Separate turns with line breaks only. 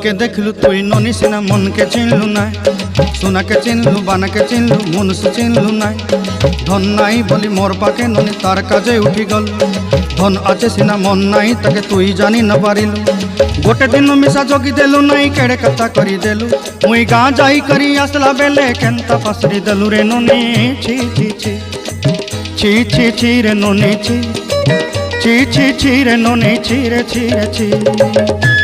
के देखलू तुई ननी सिना मन के चिन्हलू ना सोना के चिन्हलू बाना के चिन्हलू मनुष्य चिन्हलू ना धन नाई बोली मोर पाके ननी तार काजे उठी गल धन आचे सिना मन नाई ताके तुई जानी न पारिलू गोटे दिन मिसा जोगी देलू नाई केड़े कथा करी देलू मुई गाँ जाई करी आसला बेले केंता पसरी देलू रे ननी छी छी छी छी छी छी रे ननी छी छी छी छी रे ननी छी रे छी रे छी।